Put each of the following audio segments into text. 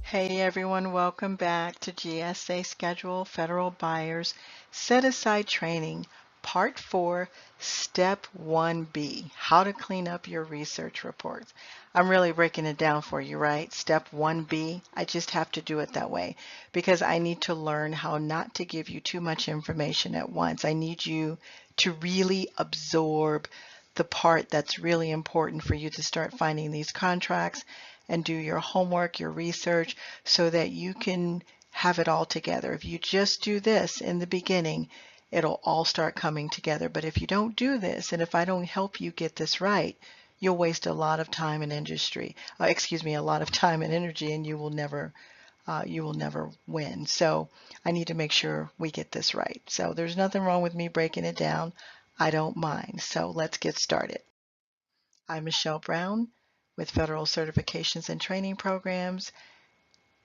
Hey everyone, welcome back to GSA Schedule Federal Buyers Set Aside Training, Part 4, Step 1B, How to Clean Up Your Research Reports. I'm really breaking it down for you, right? Step 1B, I just have to do it that way because I need to learn how not to give you too much information at once. I need you to really absorb the part that's really important for you to start finding these contracts and do your homework, your research, so that you can have it all together. If you just do this in the beginning, it'll all start coming together. But if you don't do this, and if I don't help you get this right, you'll waste a lot of time in industry, a lot of time and energy, and you will never win. So I need to make sure we get this right. So there's nothing wrong with me breaking it down. I don't mind. So let's get started. I'm Michelle Brown with Federal Certifications and Training Programs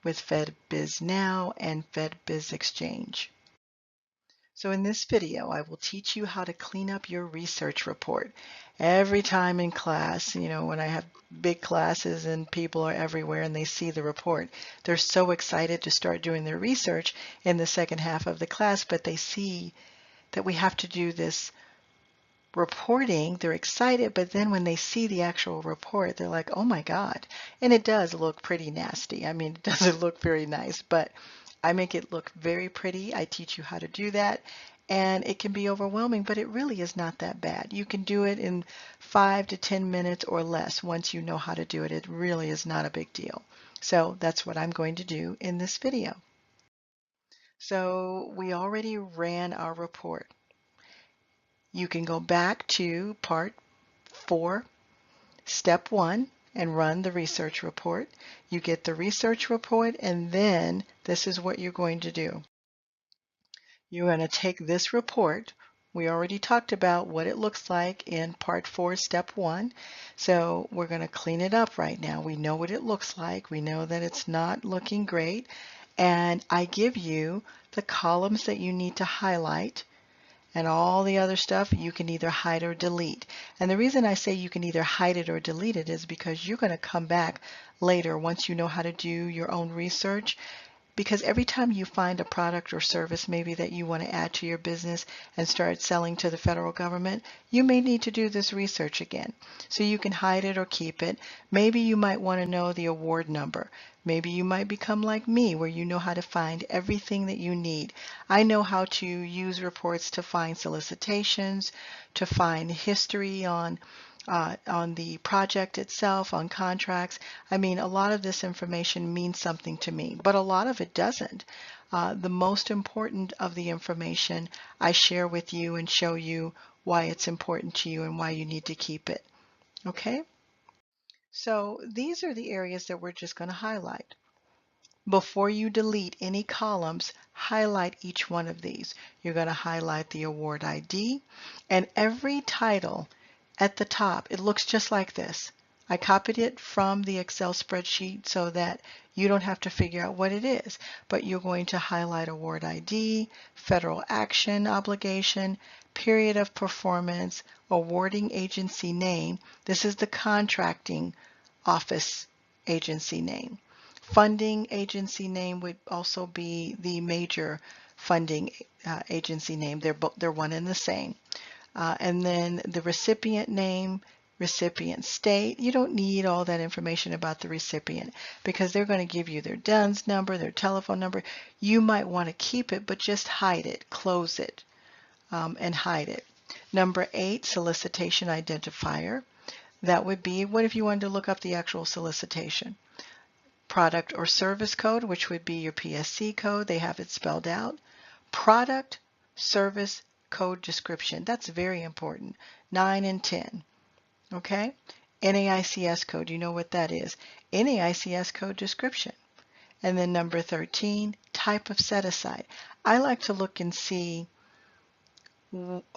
with FedBiz Now and FedBiz Exchange. So in this video, I will teach you how to clean up your research report. Every time in class, when I have big classes and people are everywhere and they see the report, they're so excited to start doing their research in the second half of the class, but they see that we have to do this reporting, they're excited, but then when they see the actual report, they're like, oh my God. And it does look pretty nasty. I mean, it doesn't look very nice, but I make it look very pretty. I teach you how to do that. And it can be overwhelming, but it really is not that bad. You can do it in 5 to 10 minutes or less once you know how to do it. It really is not a big deal. So that's what I'm going to do in this video. So we already ran our report. You can go back to part 4, step 1, and run the research report. You get the research report, and then this is what you're going to do. You're going to take this report. We already talked about what it looks like in part 4, step 1. So we're going to clean it up right now. We know what it looks like. We know that it's not looking great. And I give you the columns that you need to highlight. And all the other stuff you can either hide or delete. And the reason I say you can either hide it or delete it is because you're going to come back later once you know how to do your own research. Because every time you find a product or service maybe that you want to add to your business and start selling to the federal government, you may need to do this research again. So you can hide it or keep it. Maybe you might want to know the award number. Maybe you might become like me where you know how to find everything that you need. I know how to use reports to find solicitations, to find history on the project itself, on contracts. I mean, a lot of this information means something to me, but a lot of it doesn't. The most important of the information I share with you and show you why it's important to you and why you need to keep it. Okay? So these are the areas that we're just going to highlight. Before you delete any columns, highlight each one of these. You're going to highlight the award ID and every title at the top. It looks just like this. I copied it from the Excel spreadsheet so that you don't have to figure out what it is, but you're going to highlight award ID, federal action obligation, period of performance, awarding agency name. This is the contracting office agency name. Funding agency name would also be the major funding agency name. They're one and the same. And then the recipient name, recipient state. You don't need all that information about the recipient because they're going to give you their DUNS number, their telephone number. You might want to keep it, but just hide it, close it, and hide it. Number 8, solicitation identifier. That would be, what if you wanted to look up the actual solicitation? Product or service code, which would be your PSC code. They have it spelled out. Product, service, code description. That's very important. 9 and 10. Okay? NAICS code, you know what that is. NAICS code description. And then number 13, type of set aside. I like to look and see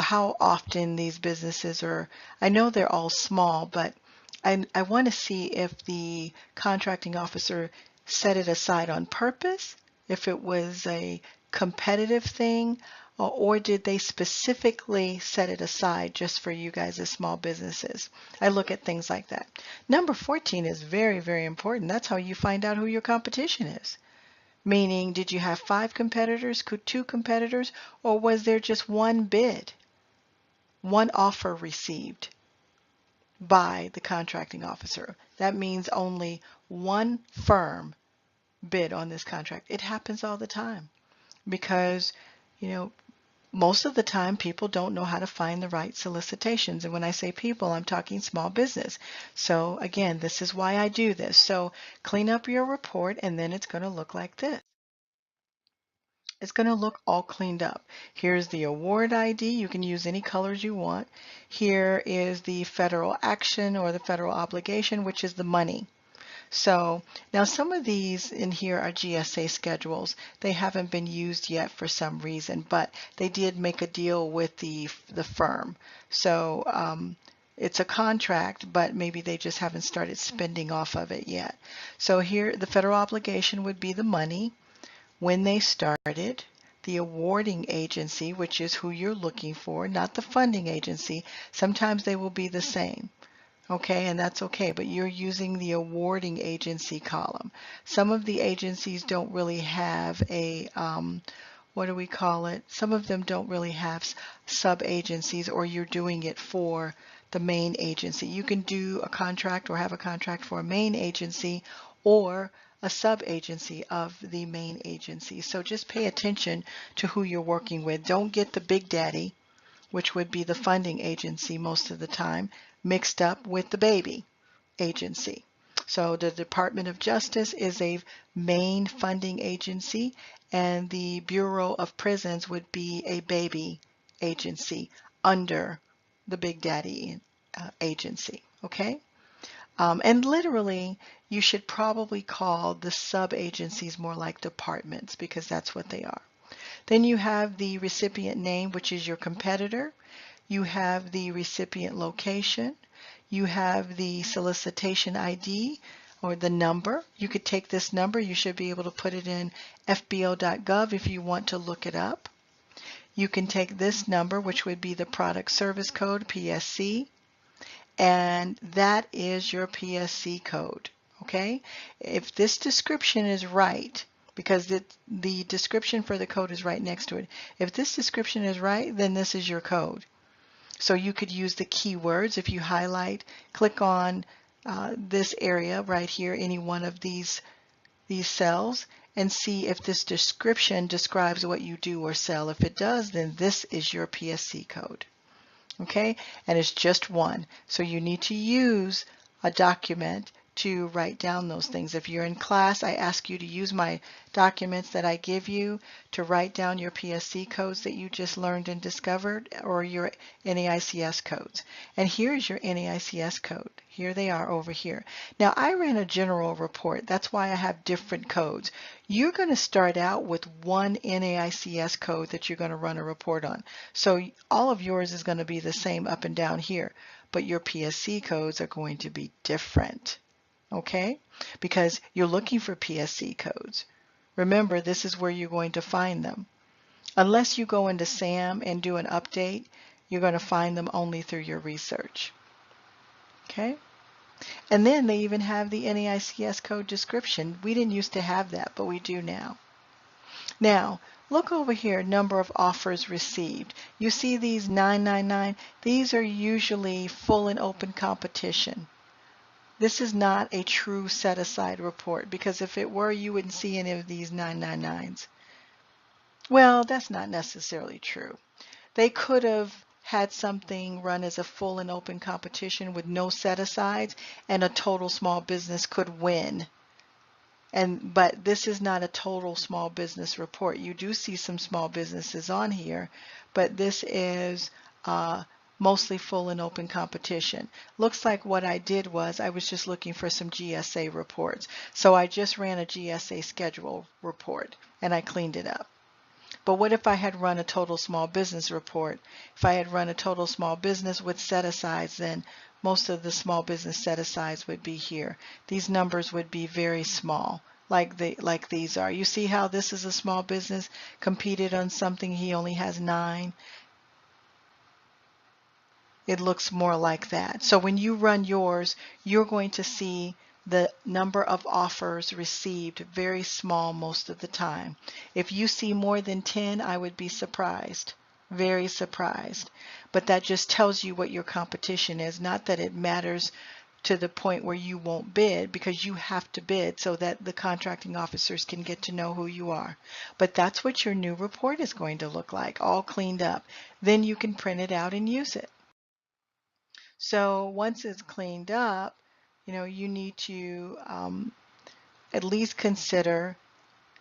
how often these businesses are, I know they're all small, but I want to see if the contracting officer set it aside on purpose if it was a competitive thing, or did they specifically set it aside just for you guys as small businesses? I look at things like that. Number 14 is very, very important. That's how you find out who your competition is. Meaning, did you have 5 competitors, 2 competitors, or was there just one bid, one offer received by the contracting officer? That means only one firm bid on this contract. It happens all the time because, you know, most of the time people don't know how to find the right solicitations. And when I say people, I'm talking small business. So again, this is why I do this. So clean up your report and then it's going to look like this. It's going to look all cleaned up. Here's the award ID. You can use any colors you want. Here is the federal action or the federal obligation, which is the money. So now some of these in here are GSA schedules. They haven't been used yet for some reason, but they did make a deal with the firm. So it's a contract, but maybe they just haven't started spending off of it yet. So here the federal obligation would be the money, when they started, the awarding agency, which is who you're looking for, not the funding agency. Sometimes they will be the same. Okay, and that's okay, but you're using the awarding agency column. Some of the agencies don't really have a, what do we call it? Some of them don't really have sub-agencies, or you're doing it for the main agency. You can do a contract or have a contract for a main agency or a sub-agency of the main agency. So just pay attention to who you're working with. Don't get the big daddy, which would be the funding agency most of the time, mixed up with the baby agency. So the Department of Justice is a main funding agency, and the Bureau of Prisons would be a baby agency under the Big Daddy agency. Okay? And literally, you should probably call the sub-agencies more like departments, because that's what they are. Then you have the recipient name, which is your competitor. You have the recipient location. You have the solicitation ID, or the number. You could take this number. You should be able to put it in fbo.gov if you want to look it up. You can take this number, which would be the product service code, PSC, and that is your PSC code. Okay? If this description is right, because the description for the code is right next to it. If this description is right, then this is your code. So you could use the keywords. If you highlight, click on this area right here, any one of these cells, and see if this description describes what you do or sell. If it does, then this is your PSC code. Okay, and it's just one. So you need to use a document to write down those things. If you're in class, I ask you to use my documents that I give you to write down your PSC codes that you just learned and discovered, or your NAICS codes. And here's your NAICS code. Here they are over here. Now I ran a general report. That's why I have different codes. You're going to start out with one NAICS code that you're going to run a report on. So all of yours is going to be the same up and down here, but your PSC codes are going to be different. Okay? Because you're looking for PSC codes. Remember, this is where you're going to find them. Unless you go into SAM and do an update, you're going to find them only through your research. Okay? And then they even have the NAICS code description. We didn't used to have that, but we do now. Now, look over here, number of offers received. You see these 999? These are usually full and open competition. This is not a true set-aside report, because if it were, you wouldn't see any of these 999s. Well, that's not necessarily true. They could have had something run as a full and open competition with no set-asides, and a total small business could win. But this is not a total small business report. You do see some small businesses on here, but this is mostly full and open competition. Looks like what I did was I was just looking for some GSA reports. So I just ran a GSA schedule report and I cleaned it up. But what if I had run a total small business report? If I had run a total small business with set-asides, then most of the small business set-asides would be here. These numbers would be very small. like these are. You see how this is a small business competed on something he only has 9? It looks more like that. So when you run yours, you're going to see the number of offers received very small most of the time. If you see more than 10, I would be surprised, very surprised. But that just tells you what your competition is, not that it matters to the point where you won't bid, because you have to bid so that the contracting officers can get to know who you are. But that's what your new report is going to look like, all cleaned up. Then you can print it out and use it. So once it's cleaned up, you need to at least consider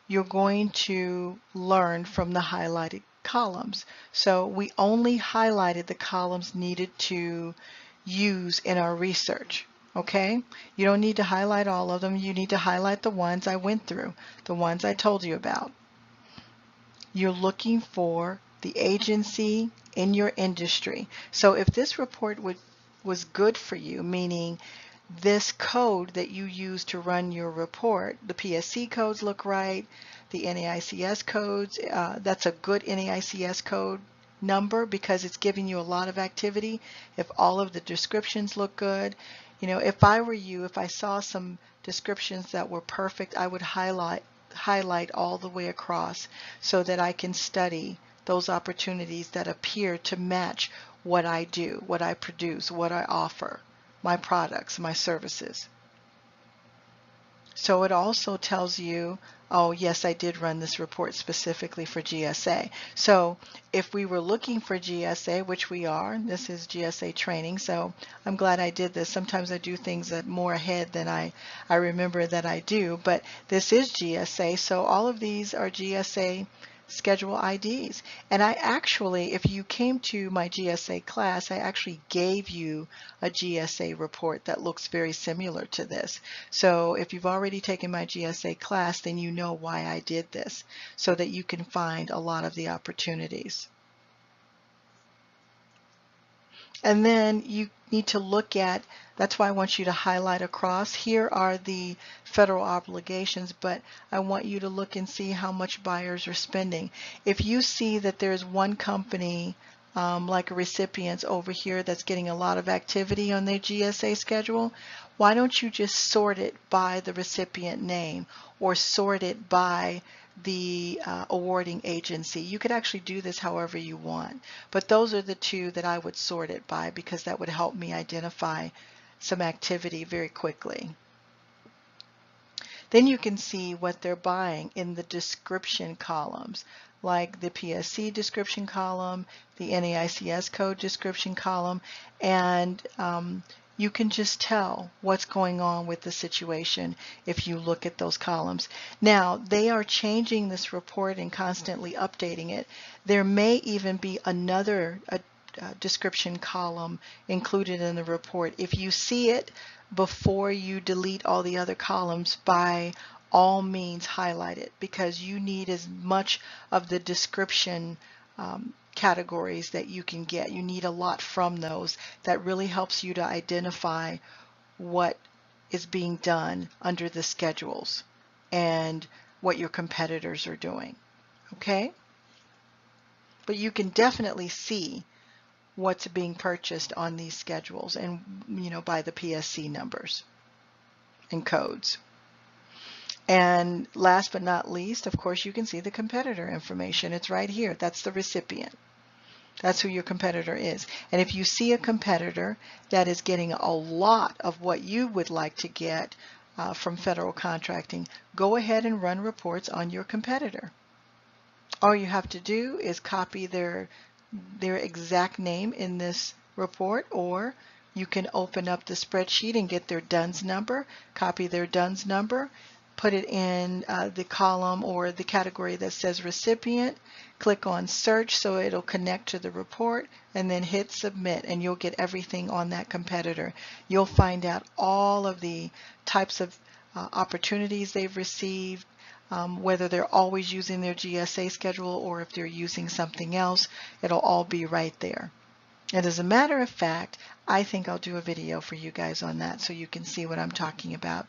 you're going to learn from the highlighted columns. So we only highlighted the columns needed to use in our research. Okay? You don't need to highlight all of them. You need to highlight the ones I went through, the ones I told you about. You're looking for the agency in your industry. So if this report was good for you, meaning this code that you use to run your report, the PSC codes look right, the NAICS codes, that's a good NAICS code number because it's giving you a lot of activity. If all of the descriptions look good, if I were you, if I saw some descriptions that were perfect, I would highlight all the way across so that I can study those opportunities that appear to match what I do, what I produce, what I offer, my products, my services. So it also tells you, oh yes, I did run this report specifically for GSA. So if we were looking for GSA, which we are, this is GSA training, so I'm glad I did this. Sometimes I do things that more ahead than I remember that I do, but this is GSA, so all of these are GSA schedule IDs. And I actually, if you came to my GSA class, I actually gave you a GSA report that looks very similar to this. So if you've already taken my GSA class, then you know why I did this, so that you can find a lot of the opportunities. And then you need to look at, that's why I want you to highlight across. Here are the federal obligations, but I want you to look and see how much buyers are spending. If you see that there's one company like a recipients over here that's getting a lot of activity on their GSA schedule, why don't you just sort it by the recipient name or sort it by the awarding agency? You could actually do this however you want, but those are the two that I would sort it by because that would help me identify some activity very quickly. Then you can see what they're buying in the description columns, like the PSC description column, the NAICS code description column, and you can just tell what's going on with the situation if you look at those columns. Now, they are changing this report and constantly updating it. There may even be another description column included in the report. If you see it before you delete all the other columns, by all means highlight it, because you need as much of the description categories that you can get. You need a lot from those. That really helps you to identify what is being done under the schedules and what your competitors are doing. Okay? But you can definitely see what's being purchased on these schedules and by the PSC numbers and codes. And last but not least, of course, you can see the competitor information. It's right here. That's the recipient. That's who your competitor is. And if you see a competitor that is getting a lot of what you would like to get from federal contracting, go ahead and run reports on your competitor. All you have to do is copy their exact name in this report, or you can open up the spreadsheet and get their DUNS number, copy their DUNS number, put it in the column or the category that says recipient, click on search so it'll connect to the report, and then hit submit, and you'll get everything on that competitor. You'll find out all of the types of opportunities they've received, whether they're always using their GSA schedule or if they're using something else. It'll all be right there. And as a matter of fact, I think I'll do a video for you guys on that so you can see what I'm talking about.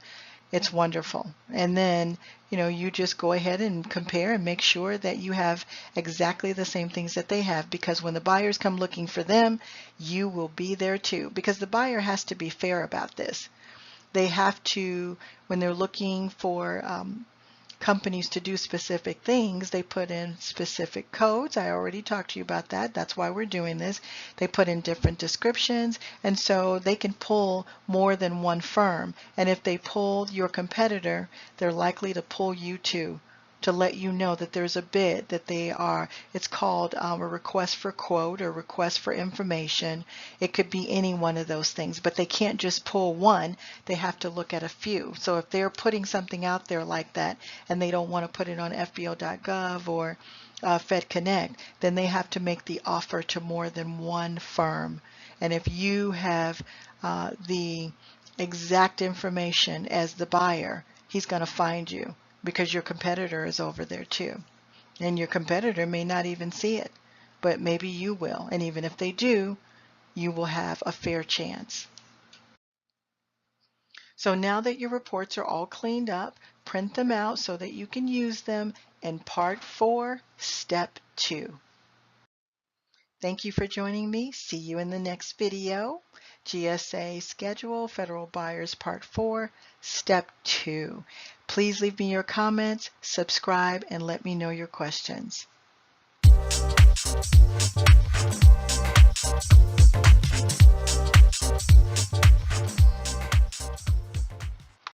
It's wonderful. And then, you just go ahead and compare and make sure that you have exactly the same things that they have, because when the buyers come looking for them, you will be there too, because the buyer has to be fair about this. They have to, when they're looking for companies to do specific things, they put in specific codes. I already talked to you about that. That's why we're doing this. They put in different descriptions, and so they can pull more than one firm. And if they pull your competitor, they're likely to pull you too, to let you know that there's a bid, that it's called a request for quote or request for information. It could be any one of those things, but they can't just pull one. They have to look at a few. So if they're putting something out there like that and they don't want to put it on FBO.gov or Fed Connect, then they have to make the offer to more than one firm. And if you have the exact information as the buyer, he's going to find you, because your competitor is over there too. And your competitor may not even see it, but maybe you will. And even if they do, you will have a fair chance. So now that your reports are all cleaned up, print them out so that you can use them in Part 4, Step 2. Thank you for joining me. See you in the next video. GSA Schedule, Federal Buyers Part 4, Step 2. Please leave me your comments, subscribe, and let me know your questions.